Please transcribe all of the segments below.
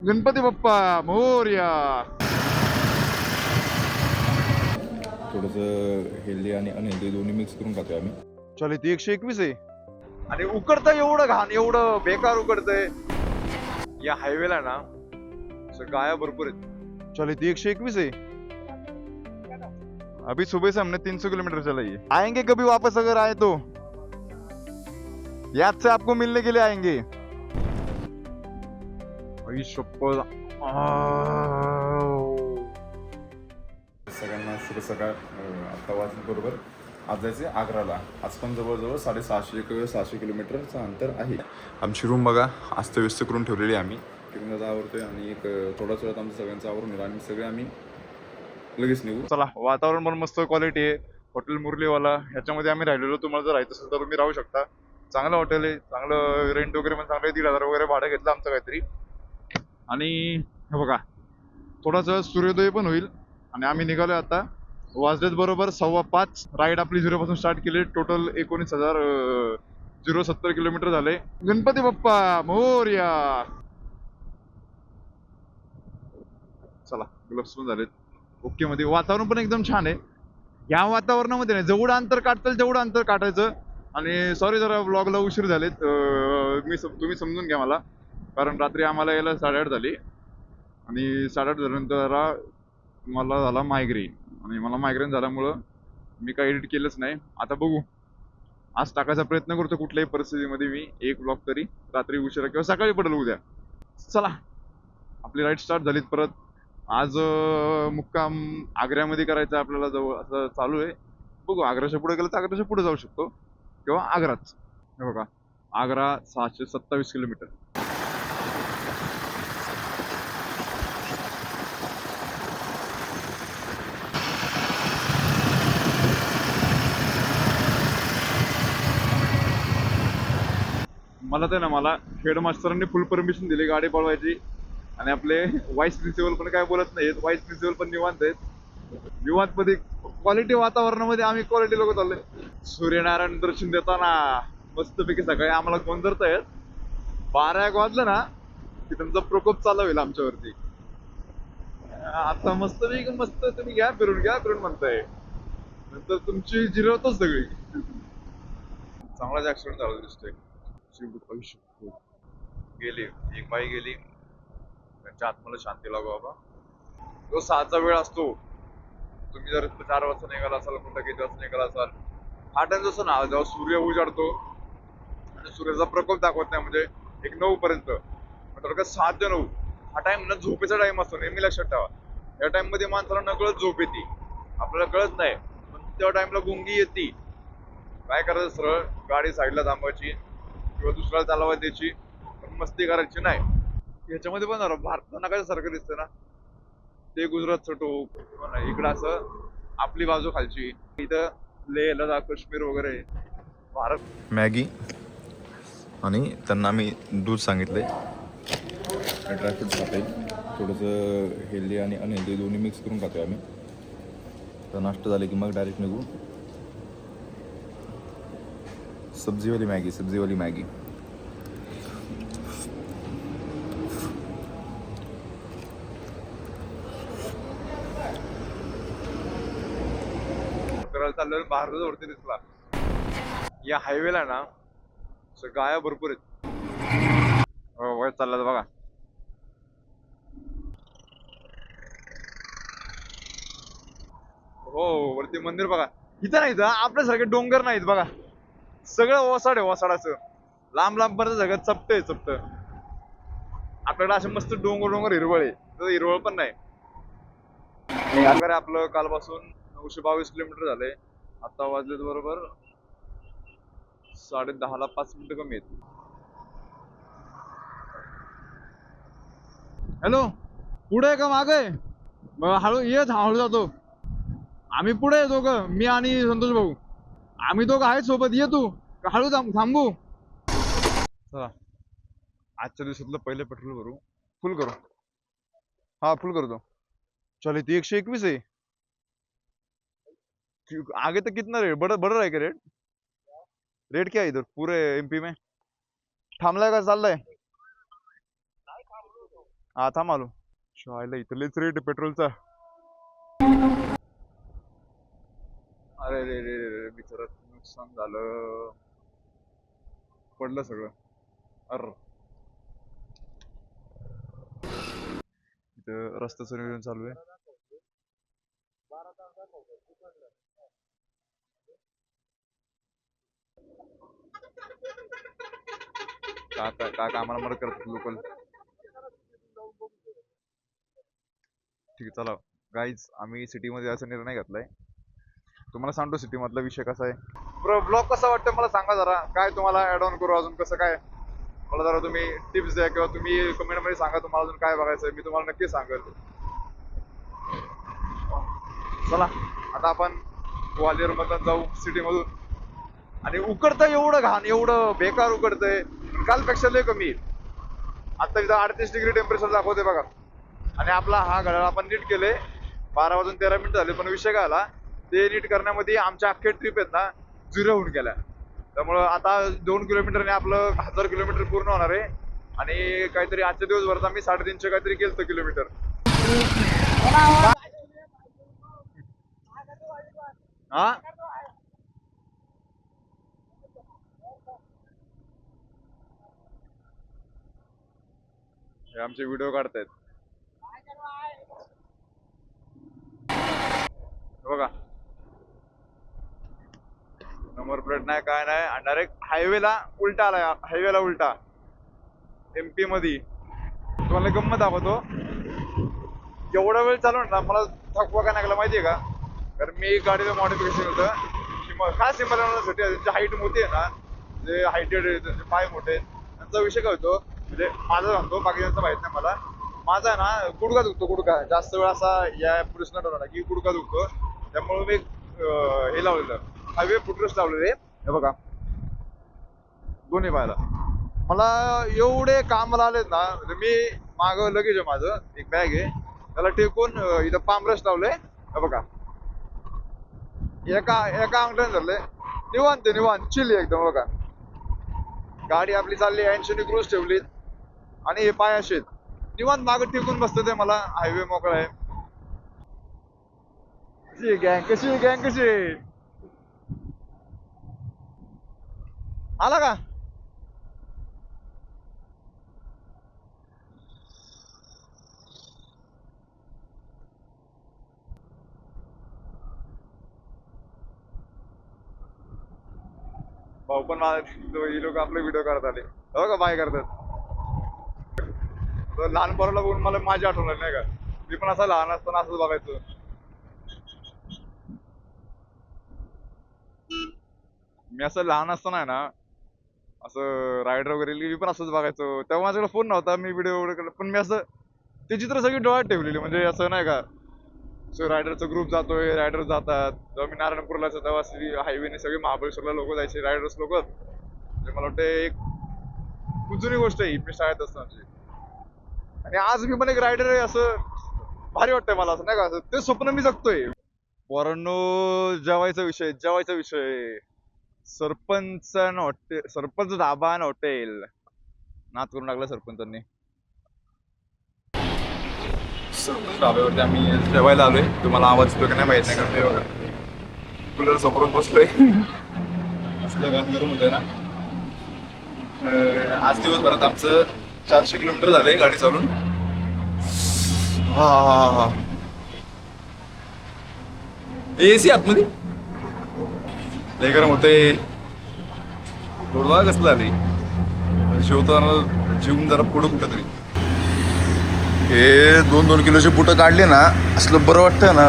गणपती बाप्पा मोरया. थोडंसं हेल्दी आणि अनहेल्दी दोन्ही मिक्स करून खातोय आम्ही. चल ती 121 आहे आणि उकडतं एवढं घाण एवढं बेकार उकडतंय या हायवेला ना. गाया भरपूर आहेत. चल ती 121 है. अभी सुबह से हमने 300 किलोमीटर चलाई है. आएंगे कभी वापस अगर आए तो याद से आपको मिलने के लिए आएंगे. आई शप्पथ. सगळ्यांना शुभ सकाळ. आत्ता वाजून बरोबर आज जायचे आग्राला. आज पण जवळजवळ 650 किलोमीटरचं अंतर आहे. आमची रूम बघा अस्तव्यस्त करून ठेवलेली आहे आम्ही. किरण आवरतोय आणि एक थोड्याच वेळात आमचं सगळ्यांचं आवरून येईल आणि सगळे आम्ही लगेच निघू. चला वातावरण पण मस्त क्वालिटी आहे. हॉटेल मुरलीवाला ह्याच्यामध्ये आम्ही राहिलेलो. तुम्हाला जर राहायचं असेल तर तुम्ही राहू शकता. चांगलं हॉटेल आहे. चांगलं रेंट वगैरे पण चांगलं आहे. 1,500 वगैरे भाडं घेतलं आमचं काहीतरी. आणि हे बघा थोडासा सूर्योदय पण होईल आणि आम्ही निघालोय आता. वाजलेत बरोबर 5:15. राईड आपली 0 पासून स्टार्ट केली. टोटल 19,070 किलोमीटर झाले. गणपती बाप्पा मोरया. चला ग्लोव्स पण झालेत ओके मध्ये. वातावरण पण एकदम छान आहे. या वातावरणामध्ये नाही जेवढं अंतर काढता येईल तेवढं अंतर काढायचं. आणि सॉरी जरा व्लॉगला उशीर झालेत. तुम्ही समजून घ्या मला, कारण रात्री आम्हाला यायला 8:30 झाली आणि 8:30 झाल्यानंतर जरा मला झाला मायग्रेन आणि मला मायग्रेन झाल्यामुळं मी काही एडिट केलंच नाही. आता बघू आज टाकायचा प्रयत्न करतो कुठल्याही परिस्थितीमध्ये मी एक ब्लॉग तरी. रात्री उशिरा किंवा सकाळी पडेल उद्या. चला आपली राईड स्टार्ट झालीत परत. आज मुक्काम आग्र्यामध्ये करायचा आपल्याला जवळ असं चालू आहे. बघू आग्र्याच्या पुढे गेलं तर आग्र्याच्या पुढे जाऊ शकतो किंवा आग्राच. हे बघा आग्रा 627 किलोमीटर. मला ते ना मला हेडमास्टरांनी फुल परमिशन दिली गाडी पळवायची. आणि आपले व्हाईस प्रिन्सिपल पण काय बोलत नाहीत. व्हाईस प्रिन्सिपल पण निवांत आहेत. निवांत मध्ये क्वालिटी वातावरणामध्ये आम्ही क्वालिटी लोक चाललोय. सूर्यनारायण दर्शन देताना मस्तपैकी सकाळी आम्हाला कोण धरतायत. 12 वाजलं ना की त्यांचा प्रकोप चालू होईल आमच्यावरती. आता मस्तपैकी मस्त तुम्ही घ्या फिरून म्हणताय. नंतर तुमची जिरवतच सगळी. चांगलाच ऍक्सिडेंट झाला दिसतोय. गेली एक बाई गेली. त्यांच्या आत्म्याला शांती लागो बाबा. तो 6चा वेळ असतो. तुम्ही जर 4 वाजता निघाला असाल कुठं किती वाजता निघाला असाल हा टाइम जसं ना जेव्हा सूर्य उजाडतो आणि सूर्याचा प्रकोप दाखवत नाही म्हणजे एक 9 पर्यंत. का 7 ते 9 हा टाइम ना झोपेचा टाइम असतो. नेहमी लक्षात ठेवा. या टाइम मध्ये माणसाला नकळत झोप येते. आपल्याला कळत नाही पण त्या टाइमला गुंगी येते. काय करायचं सरळ गाडी साईडला थांबवायची किंवा दुसऱ्याला चालवा द्यायची. पण मस्ती करायची नाही. ह्याच्यामध्ये पण भारताना काय सारखं दिसतं ना. ते गुजरातचं टोक इकडं असं आपली बाजू खालची. इथं लेह लडाख काश्मीर वगैरे भारत. मॅगी आणि त्यांना आम्ही दूध सांगितलंय. ड्रायफ्रूट खातोय. थोडंसं हेल्दी आणि अनहेल्दी दोन्ही मिक्स करून खातोय आम्ही. तर नाश्ता झाले की मग डायरेक्ट निघू. सब्जीवाली मॅगी. करायला चाललेलं भारताचा वरती दिसला. या हायवेला ना गाया भरपूर आहेत. वय चाललं बघा. हो वरती मंदिर बघा. इथं नाही आपल्यासारखे डोंगर नाहीत बघा. सगळं ओसाड आहे ओसाडाचं. लांब पर्यंत सगळं चपट. आपल्याकडे असे मस्त डोंगर हिरवळ आहे. तर हिरवळ पण नाही. आपलं कालपासून 922 किलोमीटर झाले. आता वाजलेत बरोबर 10:30ला 5 मिनिटं कमी आहेत. हॅलो पुढे का मागे हळू ये. हळू जातो. आम्ही पुढे दोघं मी आणि संतोष भाऊ. आम्ही दोघं आहेत सोबत. ये तू हळू थांबू. चला आजच्या दिवसातलं पहिले पेट्रोल भरू. फुल करू. हा फुल करतो. चल ती 121 है. आगे तो कितना रेट बढ़ रहा है क्या रेट क्या है इधर पूरे एमपी में. थांबलाय का चाललाय. हा थांब आलो. शाळेला इथं लयच रेट आहे पेट्रोलचा. अरे रे रे रे रे, बिचारात नुकसान झालं. पडलं सगळं. अर इथं रस्त्याचं नियोजन चालू आहे. काका आम्हाला मदत करतात लोकल. ठीक आहे चला गाईज, आम्ही सिटीमध्ये जायचा निर्णय घेतलाय. तुम्हाला सांगतो सिटी मधला विषय कसा आहे. ब्रो ब्लॉग कसा वाटतं मला सांगा जरा. काय तुम्हाला ऍड ऑन करू अजून कसं काय? मला जरा तुम्ही टिप्स द्या किंवा तुम्ही कमेंट मध्ये सांगा तुम्हाला अजून काय बघायचं. मी तुम्हाला नक्की सांगेल. चला आता आपण ग्वालियर मधून जाऊ सिटी मधून. आणि उकडतंय एवढं घाण, एवढं बेकार उकडतंय. कालपेक्षा लय कमी. आता इथं 38 डिग्री टेम्परेचर दाखवते बघा. आणि आपला हा घड्याळ आपण नीट केले. 12 वाजून 13 मिनिटं झाले. पण विषय काय आला, ते नीट करण्यामध्ये आमच्या अख्खे ट्रिप आहेत ना 0 होऊन गेल्या. त्यामुळं आता 2 किलोमीटरने आपलं 1000 किलोमीटर पूर्ण होणार आहे. आणि काहीतरी आजच्या दिवसभरात आम्ही 350 काहीतरी केलं किलोमीटर. हा हे आमचे व्हिडिओ काढतायत हे बघा. नंबर प्लेट नाही काय नाही आणि डायरेक्ट हायवेला उलटा आलाय. हायवेला उलटा MP मध्ये. तुम्हाला गंमत दाखवतो. एवढा वेळ चालवणार ना मला थकवा काय लागला माहितीये का? कारण मी गाडीचं मॉडिफिकेशन होतं खास सिम्बलसाठी. त्यांची हाईट मोठी आहे ना, जे हायटेड आहे त्यांचे पाय मोठे आहेत. त्यांचा विषय काय होतो म्हणजे माझा सांगतो, बाकीच्यांचा माहित नाही मला. माझा आहे ना गुडघा दुखतो. गुडघा जास्त वेळ असा या पुरुषला ठरवला की गुडघा दुखतो. त्यामुळे मी हे लावलेलं हायवे फुटरेस्ट लावलेले हे बघा दोन्ही पायाला. मला एवढे कामाला आलेत ना म्हणजे मी माग लगेच आहे माझं एक बॅग आहे त्याला टेकून इथं पामरस लावलंय हे बघा. एका एका अंगठ्याने धरलंय. निवांत निवांत चिल एकदम बघा. गाडी आपली चालली 80 क्रूज ठेवलीत आणि हे पाय असे निवांत मागं टेकून बसतं ते. मला हायवे मोकळा आहे. गँग कशी गँग कशी आला का? भाऊ पण ही लोक आपले व्हिडिओ करत आले हो का बाय करतात. तर लहान पोराला बघून मला माझी आठवण आली नाही का. मी पण असं लहान असताना असंच बघायचो. मी असं लहान असताना आहे ना असं रायडर वगैरे मी पण असंच बघायचो. तेव्हा माझ्याकडे फोन नव्हता. मी व्हिडिओ वगैरे पण मी असं ते चित्र सगळी डोळ्यात ठेवलेली. म्हणजे असं नाही का रायडरचा ग्रुप जातोय, रायडर जातात. जेव्हा मी नारायणपूरला तेव्हा हायवेने सगळे महाबळेश्वरला लोक जायचे रायडर्स लोक. म्हणजे मला वाटतं एक जुनी गोष्ट आहे मी शाळेत असतानाची. आणि आज मी पण एक रायडर आहे असं भारी वाटतंय मला. असं नाही का असं ते स्वप्न मी जगतोय. पोरांनो जेवायचा विषय सरपंच हॉटेल, सरपंच धाबा आणि हॉटेल. नाद करून टाकला सरपंचांनी. सरपंच ढाब्यावरती आम्ही जेवायला आलोय. तुम्हाला आवाज येतो का नाही माहित नाही का. कूलर समोरून बसलोय. असलं गाण गरम होतंय ना. आज दिवसभरात आमचं 400 किलोमीटर झालंय गाडी चालून. हा हा हा. AC आतमध्ये लय गरम होतंय. थोडं कसलं झालंय जेवताना जेवून जरा पुढं कुठं तरी. हे 2-2 किलोची बुटं काढली ना असलं बरं वाटतं ना.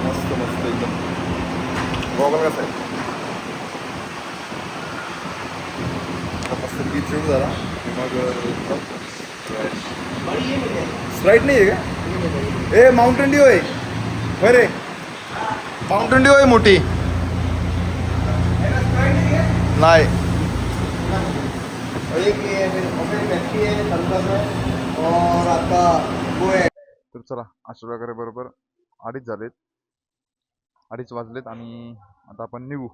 मस्त मस्त एकदम. गॉगल कसं आहे मस्त जेवून झाला मग स्प्राईट नाही आहे का? ए माउंटेन ड्यू आहे होय रे. माउंटेन ड्यू आहे मोठी नाही. तर चला अशा प्रकारे बरोबर 2:30 झालेत. 2:30 वाजलेत आणि आता आपण निघू.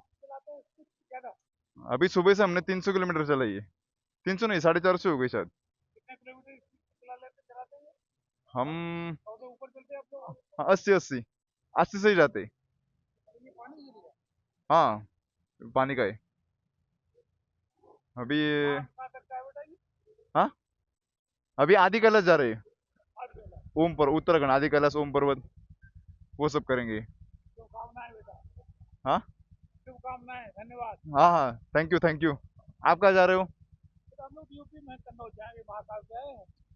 अभी सुबह से हमने 300 किलोमीटर चलाई है. 300 नहीं, 450 हो गई शायद। हम हाँ, 80 80 80 से ही जाते। हाँ, पानी का है अभी। हाँ, अभी आदि कैलाश जा रहे हैं। ओम पर उत्तराखंड आदि कैलाश ओम पर्वत वो सब करेंगे। हाँ हाँ हाँ, थैंक यू थैंक यू। आप कहाँ जा रहे हो?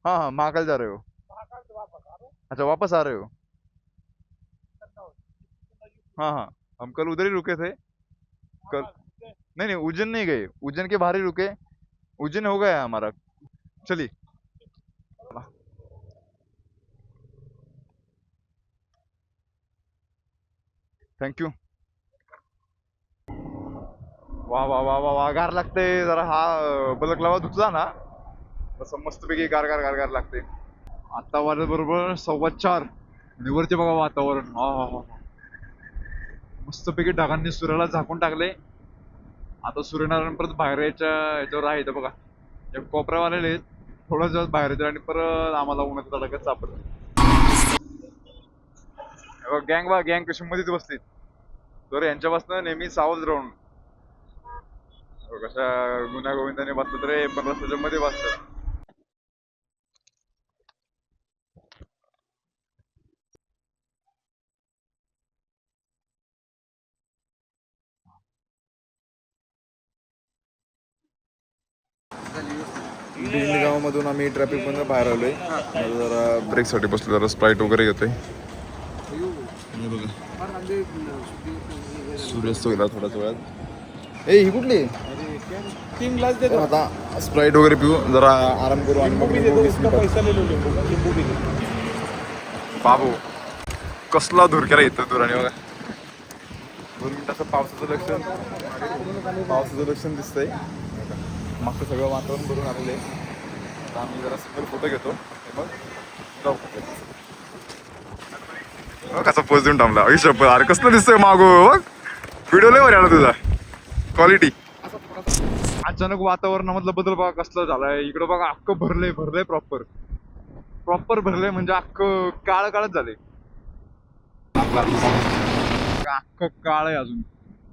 हाँ हाँ, महाकाल जा रहे हो? अच्छा, वापस आ रहे हो? हाँ हाँ, हम कल उधर ही रुके थे। कल नहीं नहीं, उज्जैन नहीं गए, उज्जैन के बाहर ही रुके। उज्जैन हो गया है हमारा। चलिए। Thank you. वाह वाह वाह वाह वाह, गार लागते जरा हा बलक लावा धुतला ना तसं मस्तपैकी गार गार गार गार लागते. आता वाजले बरोबर 4:15 आणि वरती बघा वातावरण. हा हा हा, मस्तपैकी ढगांनी सूर्याला झाकून टाकले. आता सूर्यनारायण परत बाहेर याच्या याच्यावर आहे इथं बघा. एक कोपऱ्यावालेले आहेत, थोडंच दिवस बाहेर येतील आणि परत आम्हाला उन्हाच्या तडाख्यात सापडतील. गँग बा गँग कशी मध्येच बसलीत. तर यांच्यापासून नेहमी सावध राहून. कशा गुन्हा गोविंदाने बसतात रे, पण रस्त्याच्या मध्ये बसतात. गावामधून आम्ही ट्रॅफिक बंद बाहेर आलोय. जरा ब्रेकसाठी बसलो, जरा स्प्राईट वगैरे घेतोय. सूर्यास्त होईल थोड्याच वेळात. ए ही कुठली? 3 ग्लास दे दो. आता स्प्राईट वगैरे पिऊ, जरा आराम करू आणि मग भी दे दो, उसका पैसा ले लो, नींबू भी दे दो. बाबू कसला धुरक्याला येतं दुराने बघा. 2 मिनिटाचं पावसाचं लक्षण दिसतंय. मागचं सगळं वातावरण बघून आलेलं आहे. आता आम्ही जरा सिंगल फोटो घेतो, मग जाऊ. कसा पोज देऊन थांबला आयुष्य. अरे कसलं दिसतंय मागो बघ. व्हिडिओ लय वर आला तुझा, क्वालिटी. अचानक वातावरणामधला बदल बघा कसला झालाय. इकडं बघा अख्खं भरलंय भरलंय, प्रॉपर प्रॉपर भरलंय, म्हणजे अख्खं काळ काळच झालंय. अख्खं काळ आहे अजून.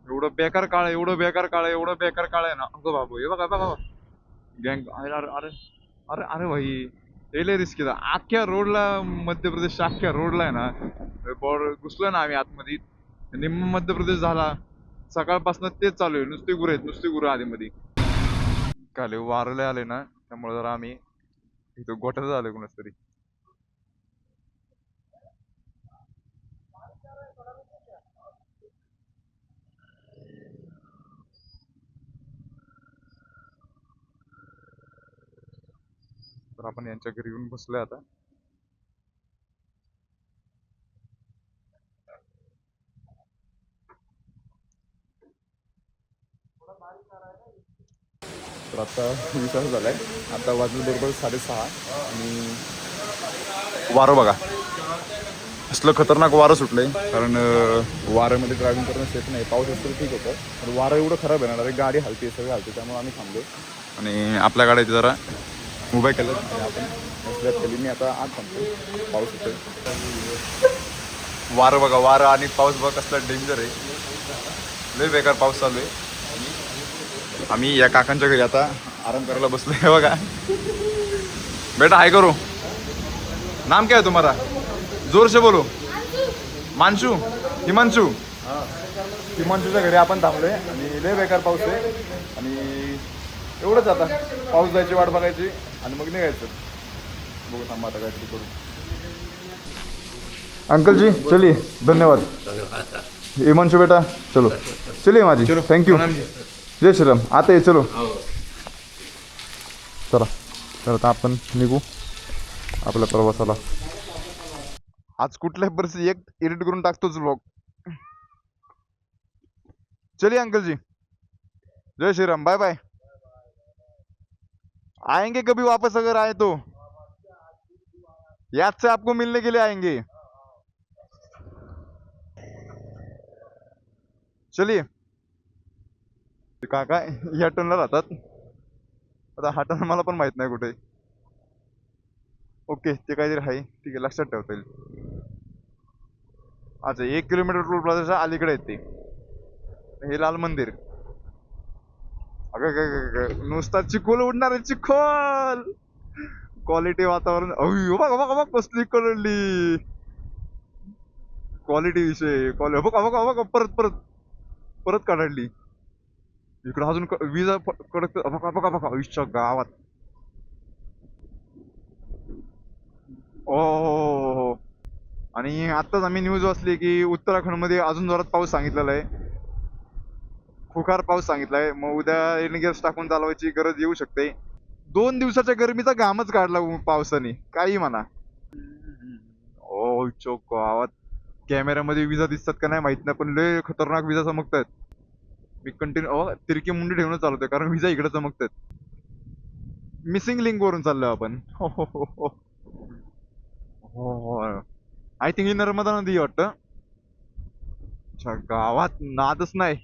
एवढं बेकार काळ आहे, एवढं बेकार काळ आहे, एवढं बेकार काळ आहे ना. अगं बाबू हे बघा बघा गँग. अरे अरे अरे अरे अरे भाई, हे लय रिस्क आहे. अख्ख्या रोडला, मध्य प्रदेशच्या अख्ख्या रोडला आहे ना बॉर्डर घुसलोय ना आम्ही आतमध्ये. निम्म मध्य प्रदेश झाला. सकाळपासून तेच चालू आहे, नुसती गुरं आहेत, नुसती गुरं आधीमध्ये. काले वारले आले ना, त्यामुळे जरा आम्ही इथं गोठ्यात झालोय कुणाच तरी. तर आपण यांच्या घरी येऊन बसलोय आता. तर आता विचार झालाय. आता वाजले बरोबर 6:30 आणि वारं बघा असलं खतरनाक वारं सुटलंय. कारण वाऱ्यामध्ये ड्रायव्हिंग करणं सेफ नाही. पाऊस असेल ठीक होतं, पण वारं एवढं खराब आहे ना, डायरेक्ट गाडी हलते, सगळं हलते. त्यामुळे आम्ही थांबलो आणि आपल्या गाड्या जरा उभ्या केलं आणि आपण बसल्यात केली. मी आता आत थांबतो. पाऊस होतोय, वारं बघा, वारं आणि पाऊस बघा कसला डेंजर आहे. लय बेकार पाऊस चालू आहे. आम्ही या काकांच्या घरी आता आराम करायला बसलोय बघा. बेटा हाय करो. नाम क्या है तुम्हारा? जोर से बोलो. मानशू, हिमांशू. हिमांशूच्या घरी आपण थांबलोय आणि लय बेकार पाऊस आहे. आणि एवढंच, आता पाऊस जायची वाट बघायची आणि मग निघायचं. बघू थांबा आता काहीतरी करू. अंकल जी चलिए, धन्यवाद. हिमांशू बेटा चलो, चलिए माझी, थँक्यू. जय श्रीराम. आता ये चलो. चला, तर आता आपण निघू आपल्या प्रवासाला. आज कुठल्याही परिस्थिती एक एडिट करून टाकतोच व्लॉग. चलिए अंकल जी, जय श्रीराम, बाय बाय. आएंगे कभी वापस, अगर आए तो याद से आपको मिलने के लिए आएंगे. चलिए. काका या टर्नला राहतात. आता हातानं मला पण माहित नाही कुठे. ओके ते काहीतरी आहे, ठीक आहे, लक्षात ठेवता येईल. अच्छा 1 किलोमीटर टोल प्लाझाच्या अलीकडे येते हे लाल मंदिर. अगं नुसता चिखोल उडणार आहे, चिखोल. क्वालिटी वातावरण. अयो बघा बघा बघ कसली कळली. क्वालिटी विषय क्वालिटी बघा बघा बघा परत परत परत काढली. इकडे अजून विजा कडक बघा बघा बघा आयुष्या गावात. ओ आणि आत्ताच आम्ही न्यूज वाचली की उत्तराखंड मध्ये अजून जोरात पाऊस सांगितलेला आहे. खुकार पाऊस सांगितलाय. मग उद्या रेनगेट्स टाकून चालवायची गरज येऊ शकते. 2 दिवसाच्या गरमीचा घामच काढला पावसाने काही म्हणा. ओ चोक गावात कॅमेऱ्यामध्ये विजा दिसतात का नाही माहित नाही पण लय खतरनाक विजा चमकतात. मी कंटिन्यू तिरकी मुंडी ठेवून चालवतोय कारण विजा इकडे चमकतात. मिसिंग लिंक वरून चाललोय आपण. हो हो हो हो हो हो. आय थिंक ही नर्मदा नदी आहे वाटतं. अच्छा गावात नादच नाही.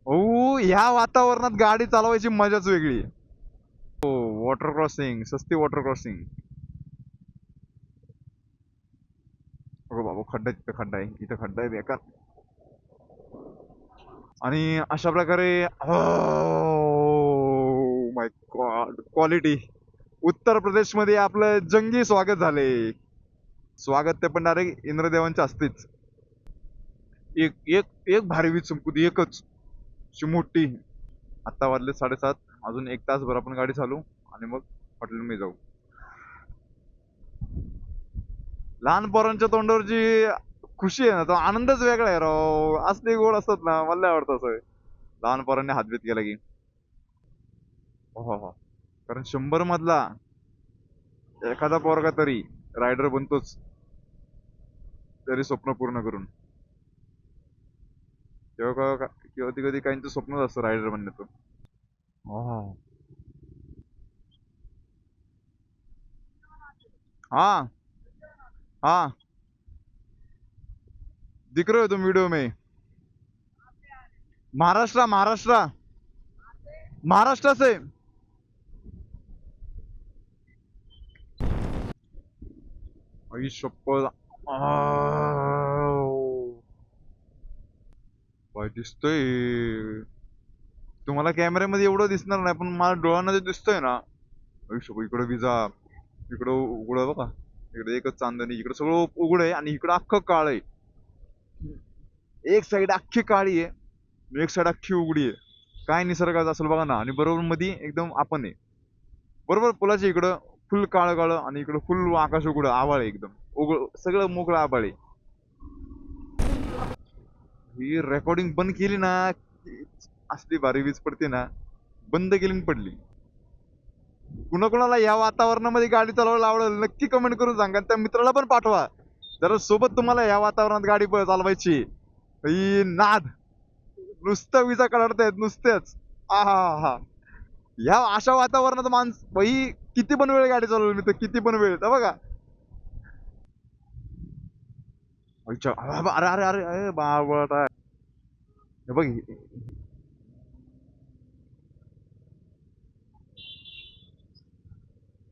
ओ ह्या वातावरणात गाडी चालवायची मजाच वेगळी. हो वॉटर क्रॉसिंग, सस्ती वॉटर क्रॉसिंग. अगं बाबा खड्डा आहे, तिथं खड्डा आहे, इथं खड्डा आहे बेकार. आणि अशा प्रकारे माय गॉड क्वालिटी. उत्तर प्रदेश मध्ये आपलं जंगी स्वागत झाले. स्वागत ते पण डायरेक्ट इंद्रदेवांच्या असतेच. एक एक एक भारी वीज चमकू दे एकच अशी मोठी. आता वाजले 7:30. अजून 1 तासभर आपण गाडी चालू आणि मग हॉटेलमध्ये जाऊ. लहान पोरांच्या तोंडावर जी खुशी आहे ना तो आनंदच वेगळा आहे राव. असले गोड असतात ना मला लय आवडतं असं. लहान पोरांनी हातबीत केला की हो हो. कारण 100 मधला एखादा पोरगा तरी रायडर बनतोच. तरी स्वप्न पूर्ण करून किंवा कधी कधी काहींचं स्वप्नच असतं रायडर बनण्याचं. हो. हाँ हाँ दिख रहे हो तुम वीडियो में. महाराष्ट्र महाराष्ट्र महाराष्ट्र से. आई शप्पथ. काय दिसतंय. तुम्हाला कॅमेऱ्यामध्ये एवढं दिसणार नाही पण मला डोळ्यांना जे दिसतंय ना. आई शप्पथ इकडं विजा, इकडं उघड बघा. इकडे एकच चांदणी, इकडे सगळं उघड आहे आणि इकडं अख्खं काळ आहे. एक साइड अख्खी काळी आहे आणि एक साइड अख्खी उघडी आहे. काय निसर्गाचं असेल बघा ना. आणि बरोबर मध्ये एकदम आपण आहे. बरोबर पुलाच्या इकडं फुल काळ काळ आणि इकडं फुल आकाश उघड आभाळ आहे एकदम. सगळं मोकळं आभाळ आहे. ही रेकॉर्डिंग बंद केली ना की असली भारी वीज पडते ना. बंद केली आणि पडली. कुणाकुणाला या वातावरणामध्ये गाडी चालवायला आवडेल नक्की कमेंट करून सांगा. त्या मित्राला पण पाठवा जरा सोबत. तुम्हाला या वातावरणात गाडी चालवायची ही नाद. नुसतं विजा काढतायत नुसतेच. आहा हा. ह्या अशा वातावरणात बाई किती पण वेळ गाडी चालवली मी तर किती पण वेळ तर बघा. अच्छा, अरे अरे अरे अरे बाबा हे बघ.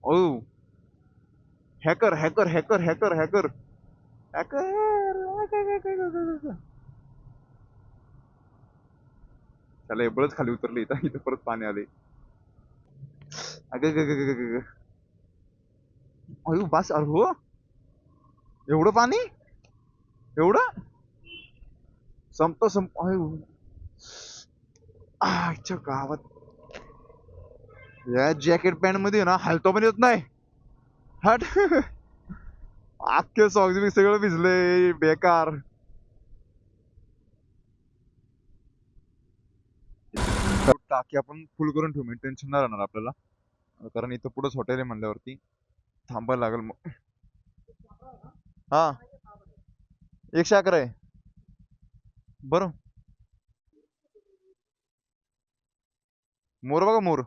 ओ hacker hacker hacker hacker hacker hacker. त्याला एवढंच खाली उतरले इथं इथं परत पाणी आले. अगं अयो बस अरे हो. एवढं पाणी एवढं संप अयो. अच्छा गावात या जॅकेट पॅन्ट मध्ये ना हलतो पण येत नाही. हट. अख्खे सॉक्स बी सगळं भिजले बेकार. टाकी आपण फुल करून ठेवू म्हणजे टेन्शन नाही राहणार आपल्याला. कारण इथं पुढंच हॉटेल आहे म्हणल्यावरती थांबायला लागेल मग. हा 111 आहे बरं. मोर बघा मोर.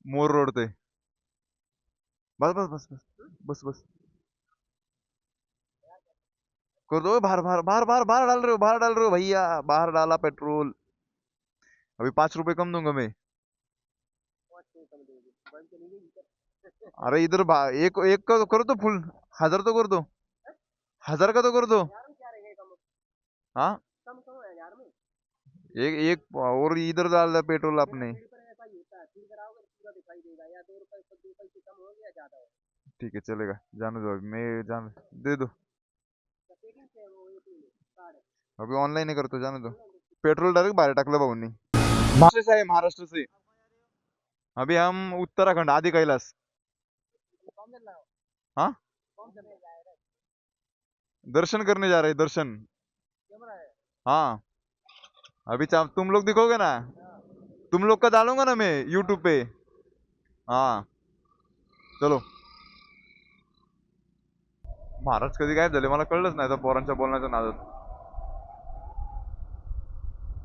मोर रोडते. बस बस बस बस बस बस कर दो. बाहर बाहर बाहर बाहर बाहर डाल रहे हो, बाहर डाल रहे हो भैया, बाहर डाला पेट्रोल. अभी 5 रुपए कम दूंगा मैं. अरे इधर एक एक का तो करो तो फुल 1000 तो कर दो 1000 का तो कर दो हाँ एक एक और इधर डाल दो पेट्रोल अपने ठीक है चलेगा जाने दो अभी मैं जान दे दो अभी ऑनलाइन ही करतो जाने दो पेट्रोल डायरेक्ट बाहेर टाकलं भाऊंनी महाराष्ट्र से आहे महाराष्ट्र से अभी हम उत्तराखंड आदि कैलाश हाँ दर्शन करने जा रहे हैं दर्शन हाँ अभी तुम लोग दिखोगे ना तुम लोग का डालूंगा ना मैं यूट्यूब पे हाँ चलो महाराज कधी काय झाले मला कळलंच नाही त्या पोरांच्या बोलण्याच्या नादात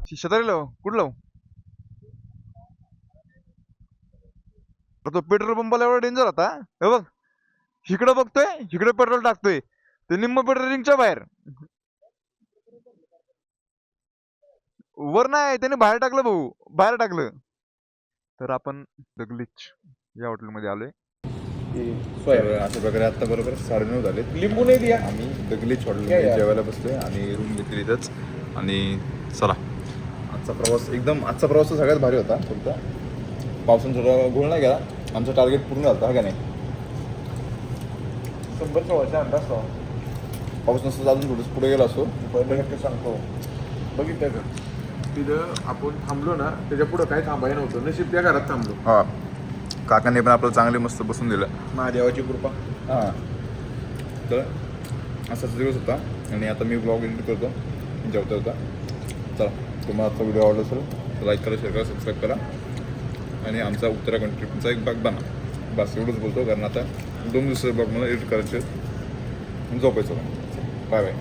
शेजारी लाव कुठं लावू तो पेट्रोल पंपाला एवढा डेंजर होता हे बघ इकडं बघतोय इकडे पेट्रोल टाकतोय ते निम्म पेट्रोल रिंगच्या बाहेर वर नाही त्याने बाहेर टाकलं भाऊ बाहेर टाकलं तर आपण दगलीच या हॉटेलमध्ये आलोय तर अशा प्रकारे आता बरोबर 9:30 झाले लिंबू नाही दिया आम्ही दगलीच हॉटेलमध्ये जेवायला बसलोय आणि रूम घेतली इथंच आणि चला आजचा प्रवास तर सगळ्यात भारी होता फक्त पावसानं थोडा घोळ नाही गेला आमचं टार्गेट पूर्ण झालं हा का नाही 100 वर्षा अंदाज तो पाऊस नसतं अजून थोडंसं पुढे गेला असतो पहिलं सांगतो बघितलं का तिथं आपण थांबलो ना त्याच्या पुढं काय थांबायला नव्हतं नशीब त्या घरात थांबलो हां काकांनी पण आपल्याला चांगले मस्त बसून दिलं महादेवाची कृपा हां तर असाच दिवस होता आणि आता मी ब्लॉग एडिट करतो जेवता होता चला तुम्हाला आजचा व्हिडिओ आवडला असेल तर लाईक करा शेअर करा सबस्क्राईब करा आणि आमचा उत्तराखंड ट्रिपचा एक भाग बना बस एवढंच बोलतो कारण आता 2 दिवसाचा ब्लॉग मला एडिट करायचे झोपायचं बाय बाय